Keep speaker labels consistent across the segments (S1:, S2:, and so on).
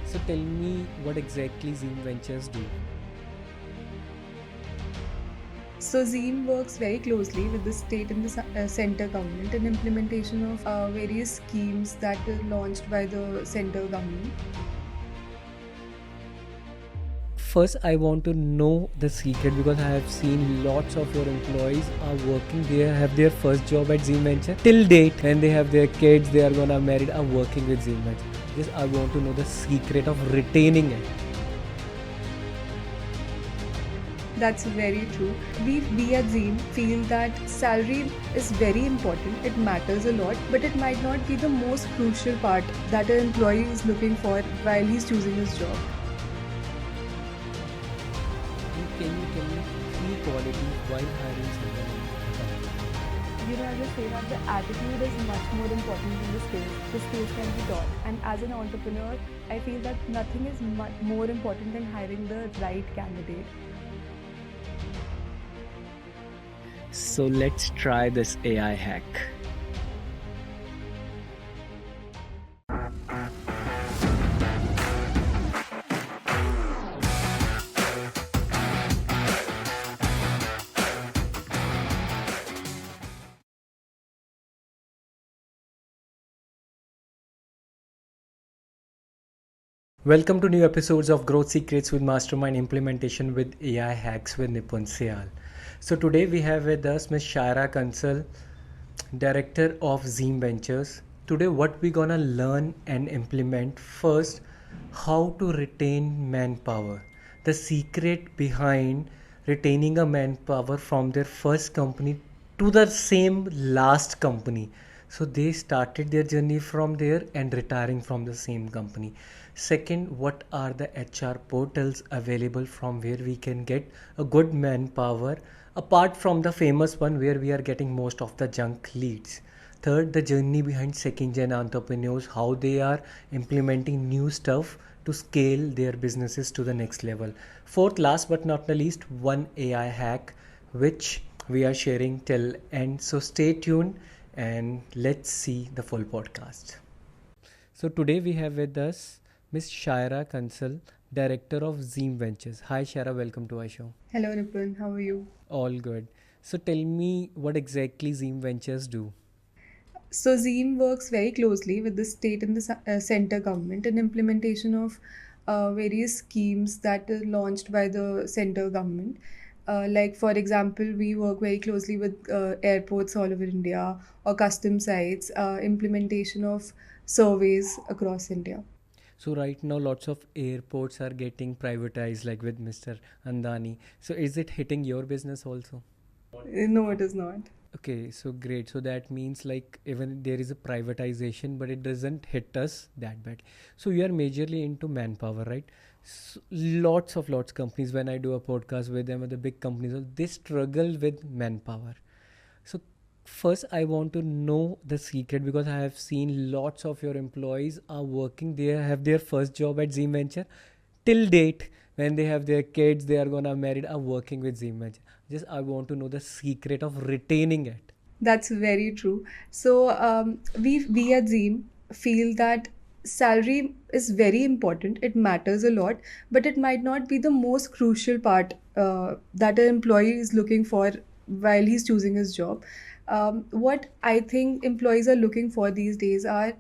S1: So tell me what exactly Zeem Ventures do.
S2: So Zeem works very closely with the state and the center government in implementation of various schemes that are launched by the center government.
S1: First, I want to know the secret because I have seen lots of your employees are working. They have their first job at Zeem Venture till date. When they have their kids, they are gonna married, are working with Zeem Venture. Just I want to know the secret of retaining it.
S2: That's very true. We at Zeem feel that salary is very important. It matters a lot, but it might not be the most crucial part that an employee is looking for while he's choosing his job.
S1: Can you tell me three qualities while hiring someone in your company?
S2: I just say that the attitude is much more important than the skills. The skills can be taught. And as an entrepreneur, I feel that nothing is more important than hiring the right candidate.
S1: So let's try this AI hack. Welcome to new episodes of Growth Secrets with Mastermind Implementation with AI Hacks with Nipun Sial. So today we have with us Ms. Shaira Kansal, Director of Zeem Ventures. Today what we gonna learn and implement first, how to retain manpower. The secret behind retaining a manpower from their first company to the same last company. So they started their journey from there and retiring from the same company. Second, what are the HR portals available from where we can get a good manpower apart from the famous one where we are getting most of the junk leads. Third, the journey behind second gen entrepreneurs, how they are implementing new stuff to scale their businesses to the next level. Fourth, last but not the least, one AI hack which we are sharing till end. So stay tuned and let's see the full podcast. So today we have with us Miss Shaira Kansal, Director of Zeem Ventures. Hi Shaira, welcome to our show.
S2: Hello, Nipun. How are you?
S1: All good. So tell me what exactly Zeem Ventures do.
S2: So Zeem works very closely with the state and the center government in implementation of various schemes that are launched by the center government. Like for example, we work very closely with airports all over India or custom sites, implementation of surveys across India.
S1: So right now lots of airports are getting privatized like with Mr. Andani. So is it hitting your business also?
S2: No, it is not.
S1: Okay, so great. So that means like even there is a privatization, but it doesn't hit us that bad. So you are majorly into manpower, right? So lots companies. When I do a podcast with them, with the big companies, they struggle with manpower. So first, I want to know the secret because I have seen lots of your employees are working. They have their first job at Zeem Venture till date. When they have their kids, they are gonna married, are working with Zeem Venture. Just I want to know the secret of retaining it.
S2: That's very true. So we at Zeem feel that salary is very important. It matters a lot, but it might not be the most crucial part that an employee is looking for while he's choosing his job. What I think employees are looking for these days are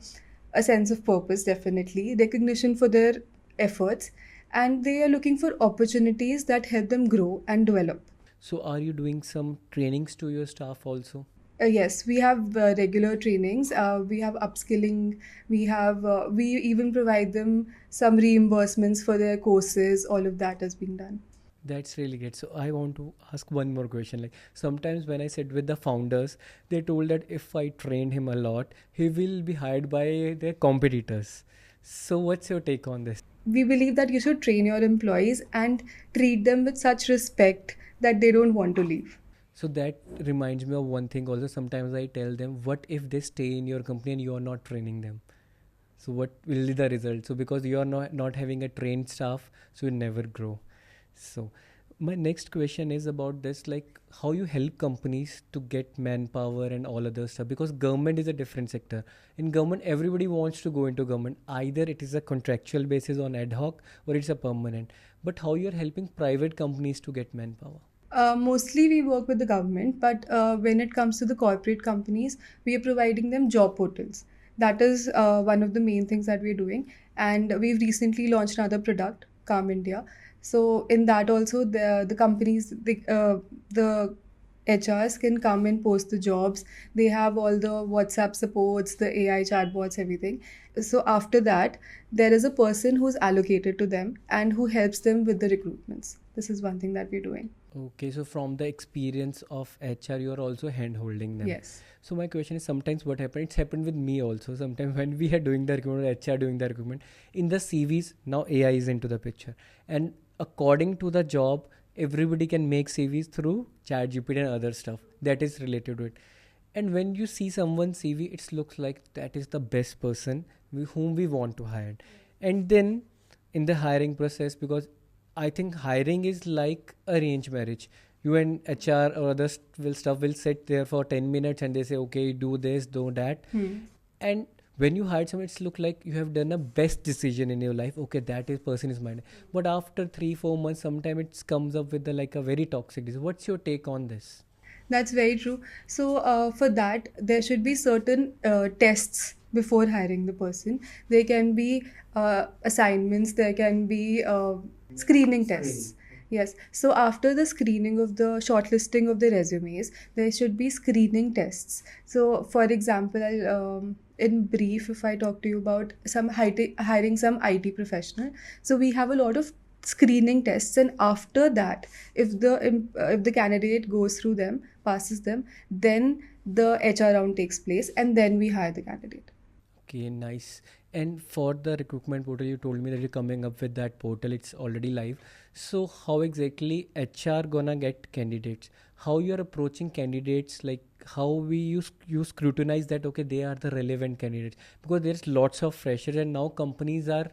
S2: a sense of purpose, definitely, recognition for their efforts, and they are looking for opportunities that help them grow and develop.
S1: So are you doing some trainings to your staff also?
S2: Yes, we have regular trainings. We have upskilling. We even provide them some reimbursements for their courses. All of that has been done.
S1: That's really great. So I want to ask one more question. Like sometimes when I sit with the founders, they told that if I train him a lot, he will be hired by their competitors. So what's your take on this?
S2: We believe that you should train your employees and treat them with such respect that they don't want to leave.
S1: So that reminds me of one thing also. Sometimes I tell them, what if they stay in your company and you are not training them? So what will be the result? So because you are not having a trained staff, so you never grow. So My next question is about this, like how you help companies to get manpower and all other stuff, because government is a different sector. In government, everybody wants to go into government. Either it is a contractual basis on ad hoc or it's a permanent. But how you're helping private companies to get manpower?
S2: Mostly we work with the government, but when it comes to the corporate companies, we are providing them job portals. That is one of the main things that we're doing. And we've recently launched another product, Calm India. So in that also, the companies, the HRs can come and post the jobs. They have all the WhatsApp supports, the AI chatbots, everything. So after that, there is a person who's allocated to them and who helps them with the recruitments. This is one thing that we're doing.
S1: Okay, so from the experience of HR, you are also hand holding them.
S2: Yes.
S1: So my question is, sometimes what happened? It's happened with me also. Sometimes when we are doing the recruitment, HR doing the recruitment, in the CVs now AI is into the picture, and according to the job, everybody can make CVs through ChatGPT and other stuff that is related to it. And when you see someone's CV, it looks like that is the best person whom we want to hire. And then in the hiring process, because I think hiring is like arranged marriage. You and HR or other stuff will sit there for 10 minutes and they say, okay, do this, do that. And when you hire someone, it's look like you have done a best decision in your life. Okay, that is person is mine. But after 3-4 months, sometimes it comes up with like a very toxic decision. What's your take on this?
S2: That's very true. So, for that, there should be certain tests before hiring the person. There can be assignments, there can be screening tests. Yes. So, after the screening of the shortlisting of the resumes, there should be screening tests. So, for example, in brief, if I talk to you about hiring some IT professional, so we have a lot of screening tests, and after that, if the candidate goes through them, passes them, then the HR round takes place, and then we hire the candidate.
S1: Okay, nice. And for the recruitment portal, you told me that you're coming up with that portal. It's already live. So how exactly HR gonna get candidates? How you're approaching candidates? Like how you scrutinize that? Okay, they are the relevant candidates, because there's lots of freshers, and now companies are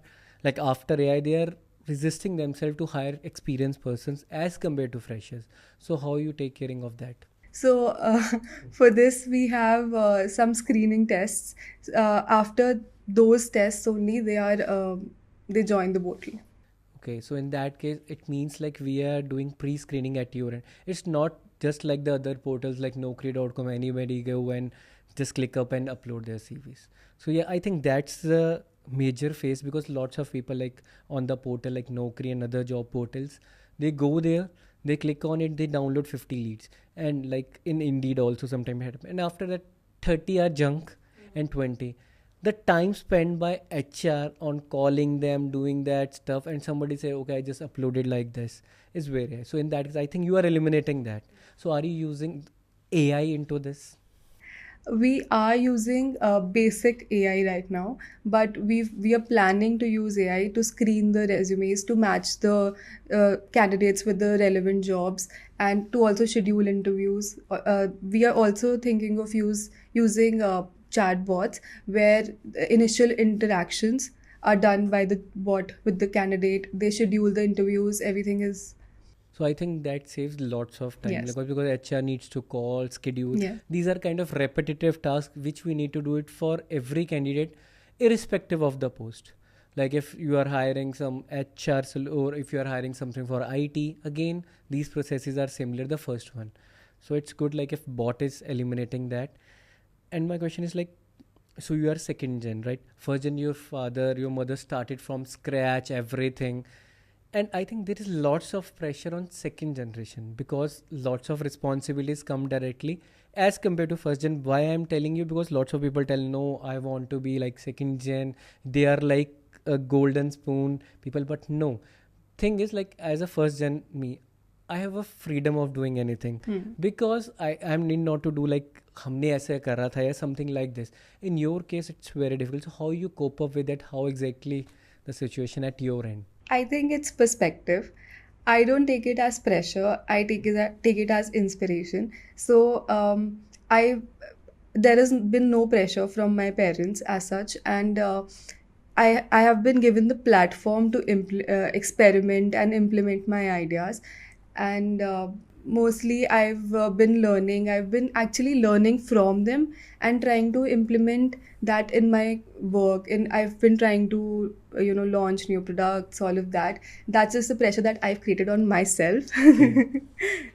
S1: like after AI, they are resisting themselves to hire experienced persons as compared to freshers. So how you take caring of that?
S2: So, for this, we have some screening tests. After those tests only, they join the portal.
S1: Okay, so in that case, it means like we are doing pre-screening at your end. It's not just like the other portals like Naukri.com. Anybody go and just click up and upload their CVs. So yeah, I think that's the major phase, because lots of people like on the portal like Naukri and other job portals, they go there, they click on it, they download 50 leads, and like in Indeed also sometimes happen. And after that, 30 are junk and 20 the time spent by HR on calling them, doing that stuff, and somebody say, okay, I just uploaded like this, is very high. So in that case, I think you are eliminating that. So are you using AI into this?
S2: We are using basic AI right now, but we are planning to use AI to screen the resumes, to match the candidates with the relevant jobs, and to also schedule interviews. We are also thinking of using chatbots, where the initial interactions are done by the bot with the candidate. They schedule the interviews. Everything is.
S1: So I think that saves lots of time,
S2: Yes.
S1: because HR needs to call, schedule.
S2: Yeah.
S1: These are kind of repetitive tasks which we need to do it for every candidate, irrespective of the post. Like if you are hiring some HR or if you are hiring something for IT, again these processes are similar. The first one, so it's good like if bot is eliminating that. And my question is like, so you are second gen, right? First gen, your father, your mother started from scratch, everything. And I think there is lots of pressure on second generation, because lots of responsibilities come directly as compared to first gen. Why I'm telling you, because lots of people tell, no, I want to be like second gen, they are like a golden spoon people. But no, thing is like as a first gen me, I have a freedom of doing anything, because I'm need not to do like हमने ऐसे कर रहा था या something like this. In your case, it's very difficult. So how you cope up with that? How exactly the situation at your end?
S2: I think it's perspective. I don't take it as pressure. I take it as inspiration. So, I there has been no pressure from my parents as such, and I have been given the platform to experiment and implement my ideas. and mostly I've been actually learning from them and trying to implement that in my work, and I've been trying to launch new products, all of that. That's just the pressure that I've created on myself.
S1: Okay.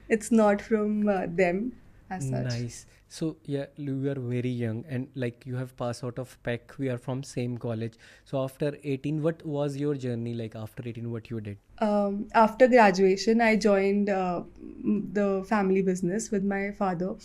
S2: It's not from them as such.
S1: Nice. So yeah, you are very young and like you have passed out of PEC. We are from same college. So after 18, what was your journey like after 18? What you did?
S2: After graduation, I joined the family business with my father,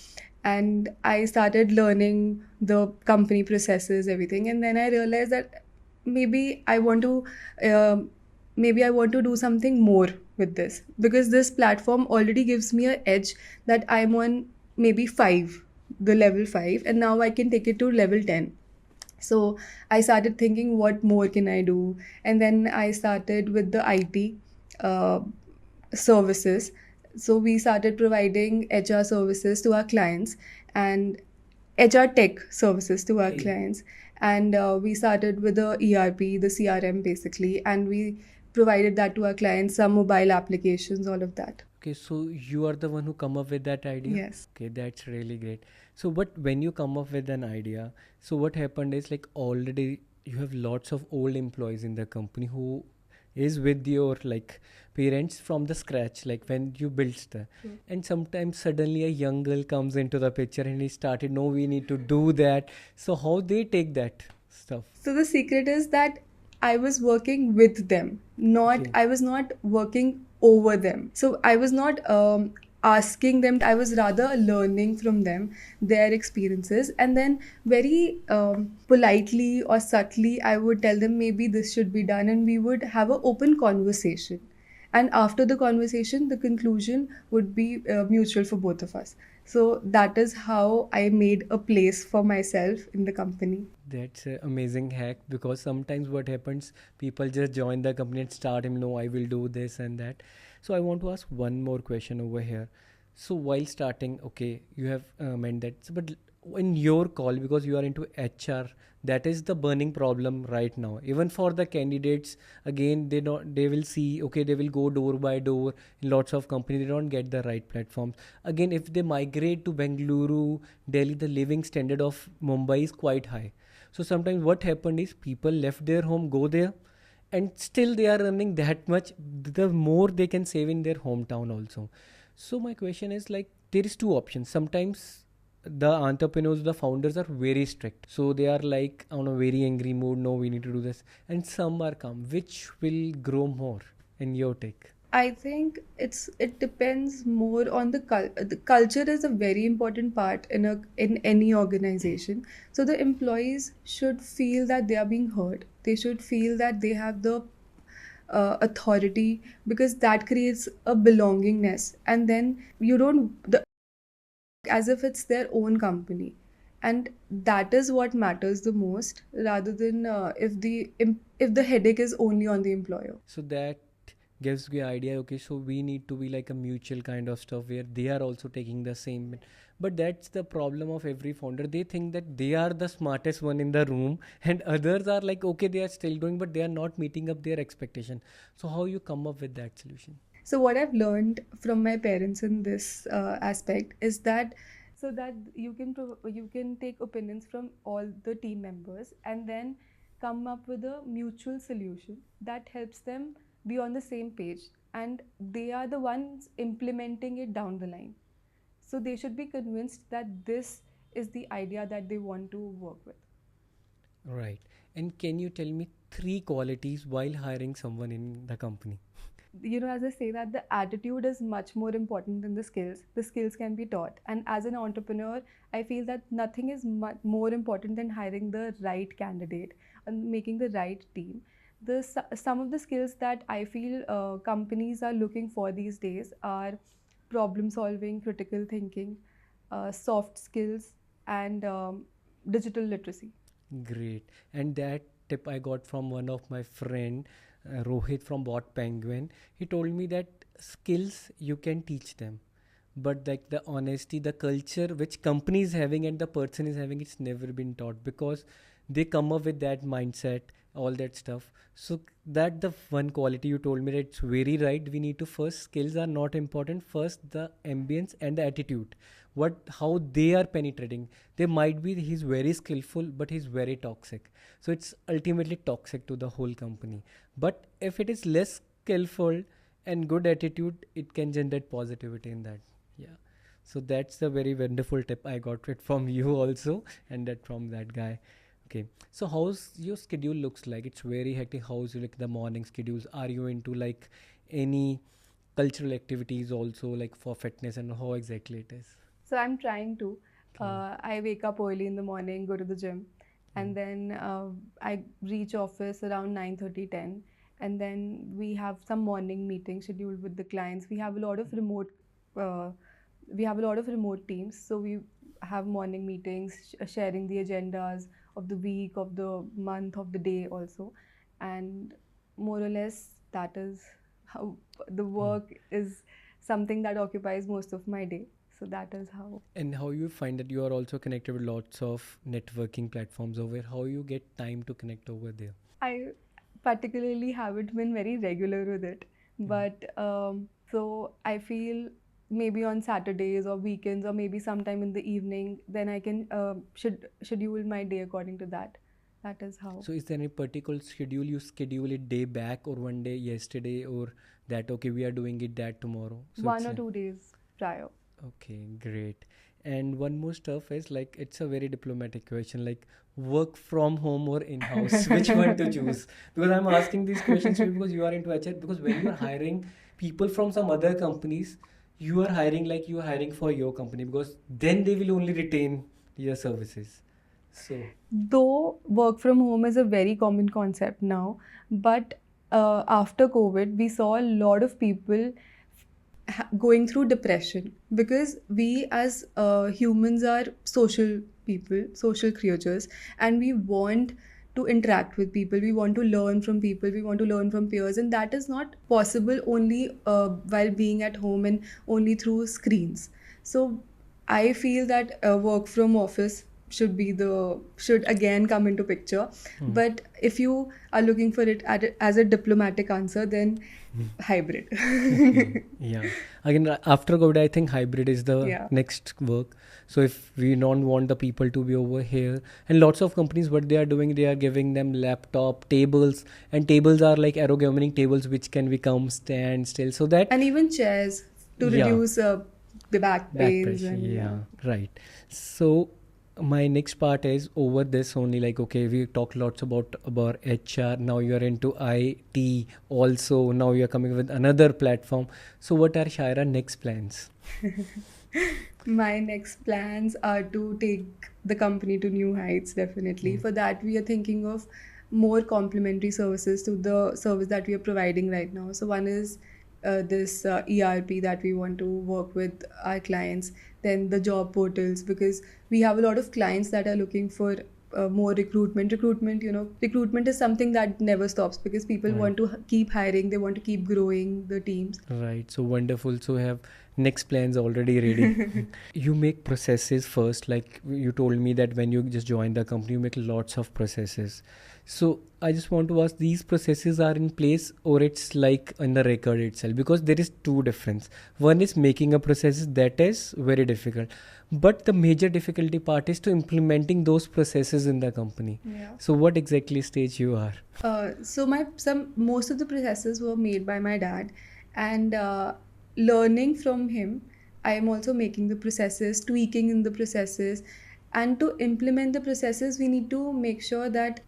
S2: and I started learning the company processes, everything. And then I realized that maybe I want to, um maybe I want to do something more with this, because this platform already gives me an edge that I'm on maybe five, the level five, and now I can take it to level 10. So I started thinking, what more can I do? And then I started with the IT uh, services. So we started providing HR services to our clients, and HR tech services to our
S1: Okay.
S2: clients. And we started with the ERP, the CRM basically, and we provided that to our clients, some mobile applications, all of that.
S1: Okay, so you are the one who come up with that idea.
S2: Yes.
S1: Okay, that's really great. So, but when you come up with an idea, so what happened is like already you have lots of old employees in the company who is with your like parents from the scratch, like when you built the,
S2: True.
S1: and sometimes suddenly a young girl comes into the picture and he started, no, we need to do that. So how they take that stuff?
S2: So the secret is that I was working with them, not
S1: Okay.
S2: I was not working over them. So I was not asking them. I was rather learning from them, their experiences, and then very politely or subtly, I would tell them maybe this should be done, and we would have an open conversation. And after the conversation, the conclusion would be mutual for both of us. So that is how I made a place for myself in the company.
S1: That's an amazing hack, because sometimes what happens, people just join the company and start him, no, I will do this and that. So I want to ask one more question over here. So while starting, okay, you have meant that, but in your call, because you are into HR, that is the burning problem right now. Even for the candidates, again, they will see, okay, they will go door by door in lots of companies, they don't get the right platforms. Again, if they migrate to Bengaluru, Delhi, the living standard of Mumbai is quite high. So sometimes what happened is people left their home, go there, and still they are earning that much. The more they can save in their hometown also. So my question is like there is two options. Sometimes the entrepreneurs, the founders are very strict. So they are like on a very angry mood. No, we need to do this. And some are calm. Which will grow more in your take?
S2: I think it depends more on the culture is a very important part in any organization. So the employees should feel that they are being heard. They should feel that they have the authority, because that creates a belongingness. And then you don't the as if it's their own company, and that is what matters the most, rather than if the headache is only on the employer.
S1: So that gives me idea, okay, so we need to be like a mutual kind of stuff where they are also taking the same. But that's the problem of every founder, they think that they are the smartest one in the room and others are like, okay, they are still doing but they are not meeting up their expectation. So how you come up with that solution?
S2: So what I've learned from my parents in this aspect is that, so that you can take opinions from all the team members and then come up with a mutual solution that helps them be on the same page, and they are the ones implementing it down the line. So they should be convinced that this is the idea that they want to work with.
S1: Right. And can you tell me three qualities while hiring someone in the company?
S2: As I say, that the attitude is much more important than the skills can be taught, and as an entrepreneur, I feel that nothing is more important than hiring the right candidate and making the right team. Some of the skills that I feel companies are looking for these days are problem solving, critical thinking, soft skills, and digital literacy.
S1: Great. And that tip I got from one of my friend, Rohit from Bot Penguin. He told me that skills you can teach them, but like the honesty, the culture which company is having and the person is having, it's never been taught, because they come up with that mindset, all that stuff. So that the one quality you told me, that it's very right. We need to first, skills are not important, first the ambience and the attitude, what how they are penetrating. They might be he's very skillful but he's very toxic, so it's ultimately toxic to the whole company. But if it is less skillful and good attitude, it can generate positivity in that. Yeah, so that's a very wonderful tip. I got it from you also, and that from that guy. Okay, so how's your schedule looks like? It's very hectic. How's like the morning schedules? Are you into like any cultural activities also, like for fitness, and how exactly it is?
S2: So I'm trying to.
S1: Okay.
S2: I wake up early in the morning, go to the gym, and then I reach office around 9:30, 10, and then we have some morning meetings scheduled with the clients. Uh, we have a lot of remote teams, so we have morning meetings, sharing the agendas of the week, of the month, of the day also, and more or less that is how the
S1: Hmm.
S2: work is something that occupies most of my day. So that is how.
S1: And how you find that you are also connected with lots of networking platforms over? How you get time to connect over there?
S2: I particularly haven't been very regular with it,
S1: Mm.
S2: but so I feel maybe on Saturdays or weekends or maybe sometime in the evening, then I can schedule my day according to that. That is how.
S1: So is there any particular schedule you schedule it day back or one day yesterday, or that okay we are doing it that tomorrow? So
S2: One
S1: it's
S2: or
S1: a,
S2: 2 days prior.
S1: okay, great. And one more stuff is like it's a very diplomatic question, like work from home or in-house, which one to choose? Because I'm asking these questions to you because you are into HR. Because when you are hiring people from some other companies, you are hiring like you are hiring for your company, because then they will only retain your services. So,
S2: Though work from home is a very common concept now, but after COVID, we saw a lot of people going through depression because we as humans are social people, social creatures, and we want to interact with people, we want to learn from people, we want to learn from peers, and that is not possible only while being at home and only through screens. So I feel that work from office should again come into picture.
S1: hmm.
S2: But if you are looking for it as a diplomatic answer, then hybrid.
S1: Yeah. Again, after COVID, I think hybrid is the
S2: Yeah.
S1: next work. So if we don't want the people to be over here, and lots of companies, what they are doing, they are giving them laptop tables, and tables are like ergonomic tables which can become stand still, so that
S2: And even chairs to
S1: yeah,
S2: reduce the back
S1: back
S2: pains
S1: pressure.
S2: and yeah.
S1: Yeah, right. So my next part is over this only, like okay we talk lots about HR, now you are into IT also, now you are coming with another platform. So what are Shaira next plans?
S2: My next plans are to take the company to new heights, definitely.
S1: Hmm.
S2: For that, we are thinking of more complementary services to the service that we are providing right now. So, one is this ERP that we want to work with our clients, then the job portals, because we have a lot of clients that are looking for more recruitment. Recruitment is something that never stops because people
S1: Right.
S2: want to keep hiring, they want to keep growing the teams.
S1: Right, so wonderful. So have next plans already ready. You make processes first, like you told me that when you just join the company, you make lots of processes. So I just want to ask, these processes are in place or it's like in the record itself? Because there is two difference. One is making a process, that is very difficult. But the major difficulty part is to implementing those processes in the company.
S2: Yeah.
S1: So what exactly stage you are?
S2: So most of the processes were made by my dad, and learning from him, I am also making the processes, tweaking in the processes, and to implement the processes, we need to make sure that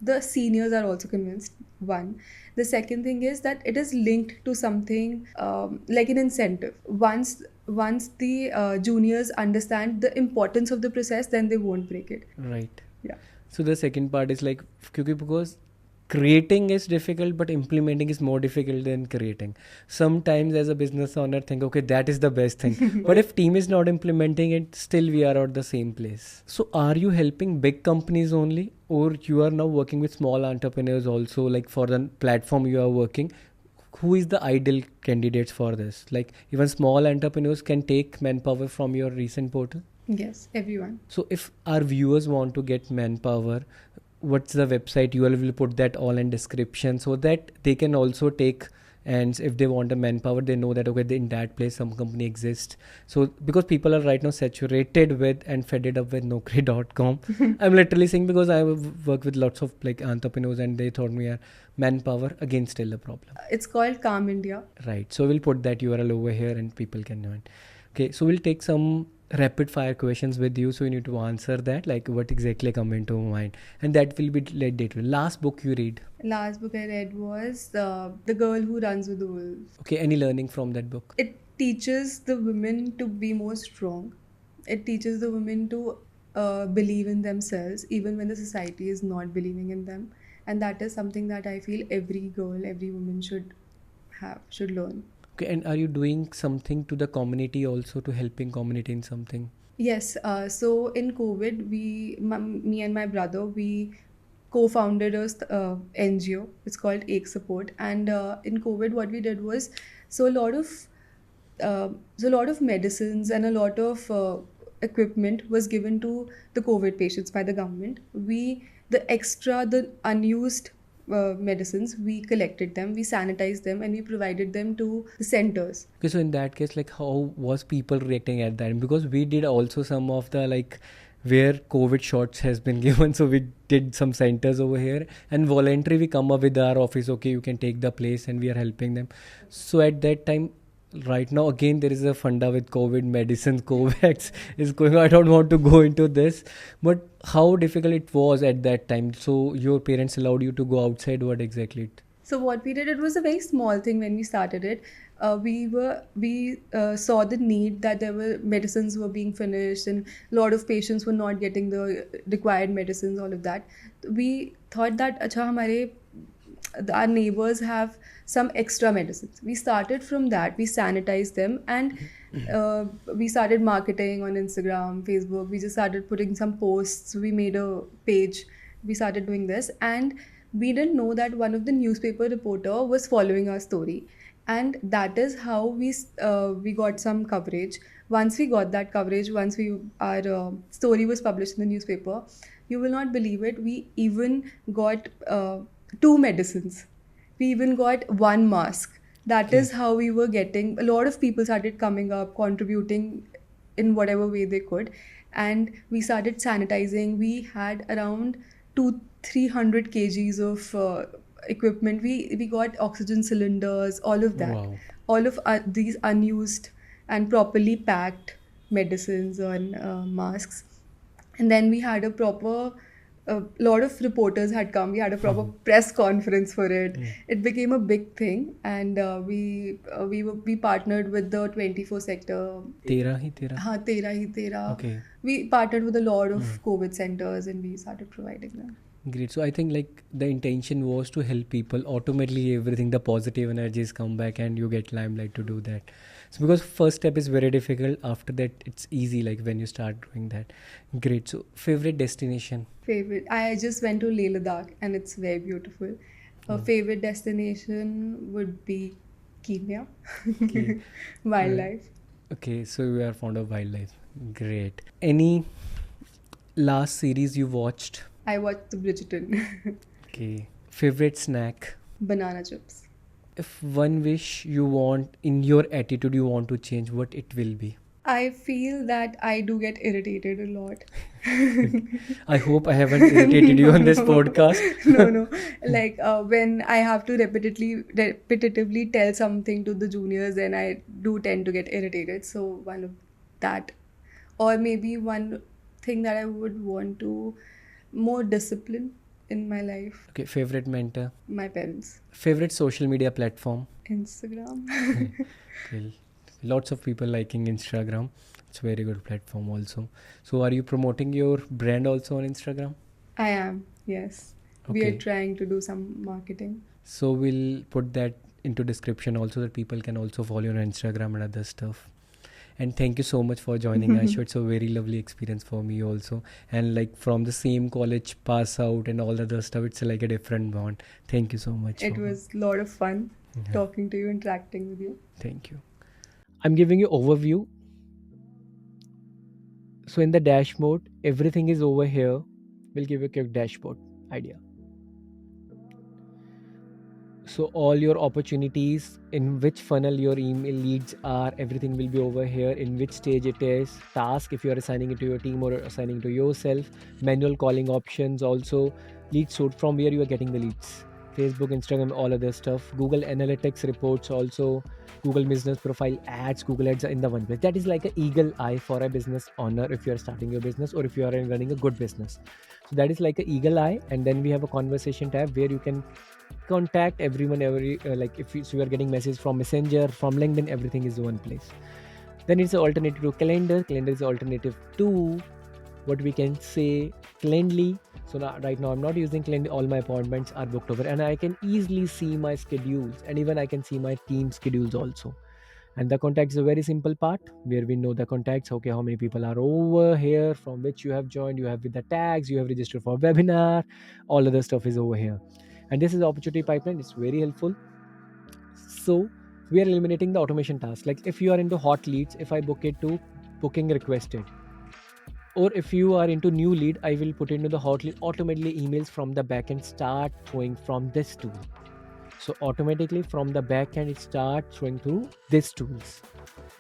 S2: the seniors are also convinced. One, the second thing is that it is linked to something like an incentive. Once the juniors understand the importance of the process, then they won't break it.
S1: Right.
S2: Yeah.
S1: So the second part is like because creating is difficult, but implementing is more difficult than creating. Sometimes as a business owner think okay that is the best thing, but if team is not implementing it, still we are at the same place. So are you helping big companies only, or you are now working with small entrepreneurs also, like for the platform you are working? Who is the ideal candidates for this? Like even small entrepreneurs can take manpower from your recent portal?
S2: Yes, everyone.
S1: So if our viewers want to get manpower, what's the website? You all will put that all in description so that they can also take, and if they want a manpower, they know that okay, in that place some company exists. So because people are right now saturated with and fed up with Naukri.com. I'm literally saying because I work with lots of like entrepreneurs and they told me manpower again still a problem.
S2: It's called Calm India.
S1: Right. So we'll put that URL over here and people can join. Okay. So we'll take some rapid fire questions with you. So you need to answer that, like what exactly come into mind. And that will be like date. Last book you read.
S2: Last book I read was The Girl Who Runs with the Wolves.
S1: Okay. Any learning from that book?
S2: It teaches the women to be more strong. It teaches the women to believe in themselves even when the society is not believing in them. And that is something that I feel every girl, every woman should learn.
S1: Okay. And are you doing something to the community also to helping community in something?
S2: Yes, so in COVID, me and my brother, we co-founded a NGO. It's called Ek Support. And in COVID, what we did was, so a lot of medicines and a lot of equipment was given to the COVID patients by the government. The unused medicines, we collected them, we sanitized them, and we provided them to the centers.
S1: Okay, so in that case, like how was people reacting at that? Because we did also some of the like where COVID shots has been given. So we did some centers over here and voluntary we come up with our office. Okay, you can take the place and we are helping them. So at that time, right now again there is a funda with COVID medicine, Covax is going. I don't want to go into this, but how difficult it was at that time. So your parents allowed you to go outside. What exactly?
S2: So what we did, it was a very small thing when we started it. We saw the need that there were medicines were being finished and a lot of patients were not getting the required medicines, all of that. We thought that our neighbors have some extra medicines. We started from that. We sanitized them and we started marketing on Instagram, Facebook. We just started putting some posts. We made a page. We started doing this and we didn't know that one of the newspaper reporter was following our story, and that is how we got some coverage. Once we got that coverage, our story was published in the newspaper, you will not believe it, we even got 2 medicines. We even got 1 mask. That is how we were getting. A lot of people started coming up, contributing in whatever way they could, and we started sanitizing. We had around 300 kgs of equipment. We got oxygen cylinders, all of that.
S1: Wow.
S2: All of these unused and properly packed medicines and masks. And then we had a lot of reporters had come. We had a proper press conference for it. It became a big thing, and we partnered with the 24 sector.
S1: Tera hi tera.
S2: Haan, Tera Hi Tera.
S1: Okay.
S2: We partnered with a lot of COVID centers and we started providing them.
S1: Great. So I think like the intention was to help people. Automatically everything, the positive energies come back and you get limelight to do that. So because first step is very difficult. After that it's easy, like when you start doing that. Great. So favorite destination?
S2: Favorite. I just went to Leh Ladakh and it's very beautiful. A favorite destination would be Kenya.
S1: Okay.
S2: Wildlife.
S1: Okay. So you are fond of wildlife. Great. Any last series you watched?
S2: I watched the Bridgerton.
S1: Okay. Favorite snack?
S2: Banana chips.
S1: If one wish you want in your attitude you want to change, what it will be?
S2: I feel that I do get irritated a lot.
S1: I hope I haven't irritated you on this podcast.
S2: No. Like when I have to repetitively tell something to the juniors, then I do tend to get irritated. So one of that, or maybe one thing that I would want to, more discipline in my life.
S1: Okay. Favorite mentor?
S2: My parents.
S1: Favorite social media platform?
S2: Instagram.
S1: Well, lots of people liking Instagram. It's a very good platform also. So are you promoting your brand also on Instagram?
S2: I am, yes. We
S1: Okay.
S2: are trying to do some marketing.
S1: So we'll put that into description also that people can also follow you on Instagram and other stuff. And thank you so much for joining us. It's a very lovely experience for me also. And like from the same college pass out and all the other stuff, it's like a different bond. Thank you so much.
S2: It was a lot of fun
S1: Yeah.
S2: talking to you, interacting with you.
S1: Thank you. I'm giving you overview. So in the dashboard, everything is over here. We'll give you a quick dashboard idea. So all your opportunities, in which funnel your email leads are, everything will be over here, in which stage it is, task if you are assigning it to your team or assigning to yourself, manual calling options, also lead source from where you are getting the leads, Facebook, Instagram, all other stuff, Google Analytics reports, also Google business profile ads, Google ads are in the one place. That is like an eagle eye for a business owner if you are starting your business or if you are running a good business. So that is like an eagle eye. And then we have a conversation tab where you can contact everyone, every like if you are getting messages from Messenger, from LinkedIn, everything is one place. Then it's an alternative to calendar is an alternative to what we can say Calendly. So now, right now I'm not using Calendly, all my appointments are booked over and I can easily see my schedules and even I can see my team schedules also. And the contacts is a very simple part where we know the contacts, okay, how many people are over here, from which you have joined, you have with the tags, you have registered for webinar, all other stuff is over here. And this is opportunity pipeline, it's very helpful. So we are eliminating the automation task. Like if you are into hot leads, if I book it to booking requested, or if you are into new lead, I will put into the hot lead, automatically emails from the backend start throwing from this tool. So automatically from the backend it starts throwing through these tools.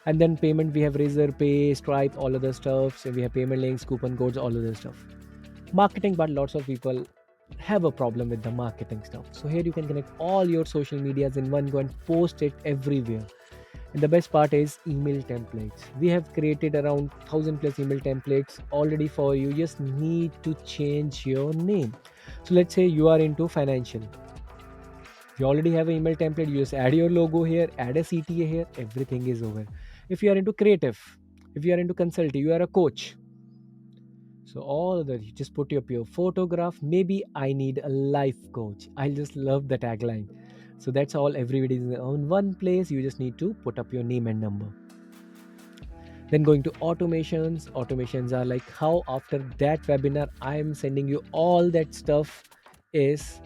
S1: And then payment, we have Razorpay, Stripe, all other stuff. So we have payment links, coupon codes, all other stuff. Marketing, but lots of people have a problem with the marketing stuff. So here you can connect all your social medias in one go and post it everywhere. And the best part is email templates. We have created around 1000 plus email templates already for you. You just need to change your name. So let's say you are into financial. You already have an email template. You just add your logo here, add a CTA here. Everything is over. If you are into creative, if you are into consulting, you are a coach. So all that, you just put up your photograph. Maybe I need a life coach. I just love the tagline. So that's all. Everybody is on one place. You just need to put up your name and number. Then going to automations. Automations are like how after that webinar I am sending you all that stuff is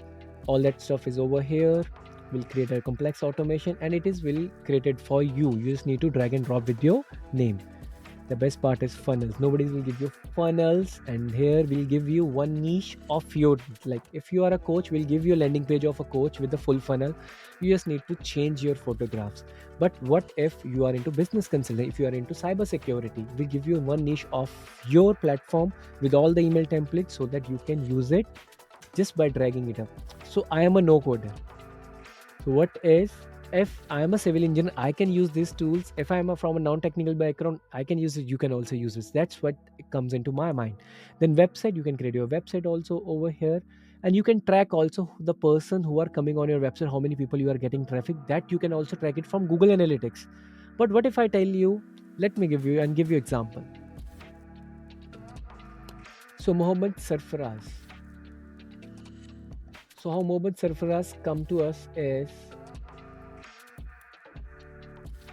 S1: over here. We'll create a complex automation and it is will created for you. You just need to drag and drop with your name. The best part is funnels. Nobody will give you funnels, and here we'll give you one niche of your, like if you are a coach, we'll give you a landing page of a coach with the full funnel. You just need to change your photographs. But what if you are into business consulting, if you are into cyber security, we'll give you one niche of your platform with all the email templates so that you can use it just by dragging it up. So I am a no coder. So what is, if I am a civil engineer, I can use these tools. If I am from a non-technical background, I can use it. You can also use this. That's what comes into my mind. Then website, you can create your website also over here, and you can track also the person who are coming on your website, how many people you are getting traffic. That you can also track it from Google Analytics. But what if I tell you? Let me give you example. So Mohammed Sarfaraz. So how Mohammed Sarfaraz come to us is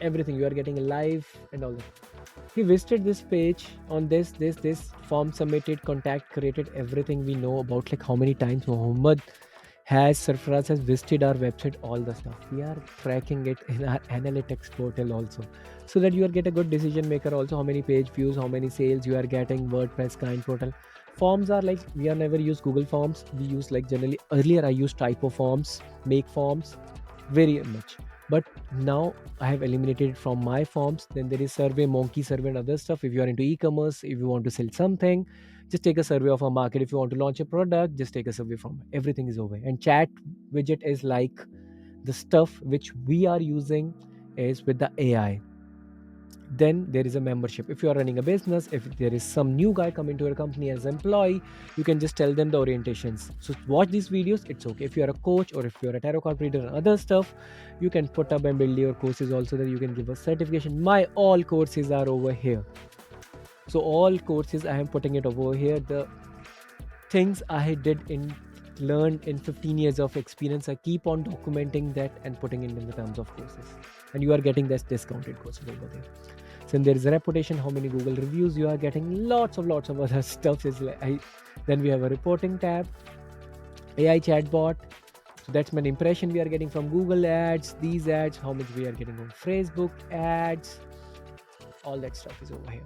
S1: everything. You are getting a live and all that. He visited this page on this form submitted, contact created, everything we know about, like how many times Muhammad has Sarfaraz has visited our website, all the stuff. We are tracking it in our analytics portal also. So that you are get a good decision maker also, how many page views, how many sales you are getting, WordPress kind portal. Forms are like, we are never use Google Forms. We use like generally earlier I used typo forms, make forms very much. But now I have eliminated it from my forms. Then there is survey, monkey survey, and other stuff. If you are into e-commerce, if you want to sell something, just take a survey of a market. If you want to launch a product, just take a survey from it. Everything is over. And chat widget is like the stuff which we are using is with the AI. Then there is a membership. If you are running a business, if there is some new guy coming to your company as employee, you can just tell them the orientations. So watch these videos, it's okay. If you are a coach or if you are a tarot card reader and other stuff, you can put up and build your courses also, that you can give a certification. My all courses are over here. So all courses I am putting it over here. The things I did in learned in 15 years of experience, I keep on documenting that and putting it in the terms of courses, and you are getting this discounted courses over there. So there is a reputation, how many Google reviews you are getting, lots of other stuff is like then we have a reporting tab, AI chatbot. So that's my impression we are getting from Google ads, these ads, how much we are getting on Facebook ads, all that stuff is over here.